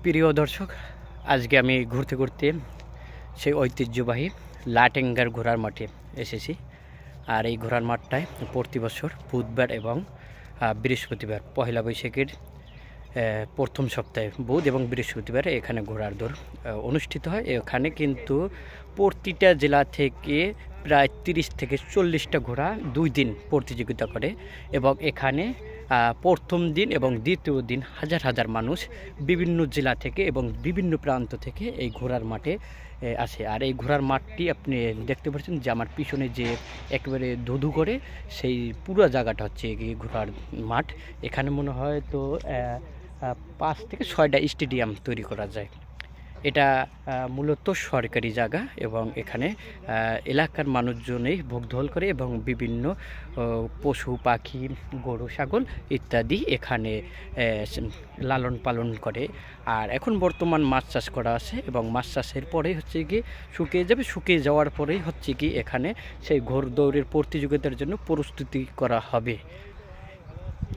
প্রিয় দর্শক, আজকে আমি ঘুরতে ঘুরতে সেই ঐতিহ্যবাহী লাটেঙ্গার ঘোড়ার মাঠে এসেছি। আর এই ঘোড়ার মাঠটায় প্রতি বছর বুধবার এবং বৃহস্পতিবার পয়লা বৈশাখের প্রথম সপ্তাহে বুধ এবং বৃহস্পতিবার এখানে ঘোড়ার দৌড় অনুষ্ঠিত হয়। এখানে কিন্তু প্রতিটা জেলা থেকে প্রায় 30 থেকে 40টা ঘোড়া 2 দিন প্রতিযোগিতা করে এবং এখানে প্রথম দিন এবং দ্বিতীয় দিন হাজার হাজার মানুষ বিভিন্ন জেলা থেকে এবং বিভিন্ন প্রান্ত থেকে এই ঘোড়ার মাঠে আসে। আর এই ঘোড়ার মাঠটি আপনি দেখতে পাচ্ছেন যে আমার পিছনে যে একেবারে ধুধু করে সেই পুরো জায়গাটা হচ্ছে এই ঘোড়ার মাঠ। এখানে মনে হয় তো 5 থেকে 6টা স্টেডিয়াম তৈরি করা যায়। এটা মূলত সরকারি জায়গা এবং এখানে এলাকার মানুষজনেই ভোগদখল করে এবং বিভিন্ন পশু পাখি গরু ছাগল ইত্যাদি এখানে লালন পালন করে। আর এখন বর্তমান মাছ চাষ করা আছে এবং মাছ চাষের পরেই হচ্ছে কি শুকিয়ে যাবে, শুকিয়ে যাওয়ার পরেই হচ্ছে কি এখানে সেই ঘোড়দৌড়ের প্রতিযোগিতার জন্য প্রস্তুতি করা হবে।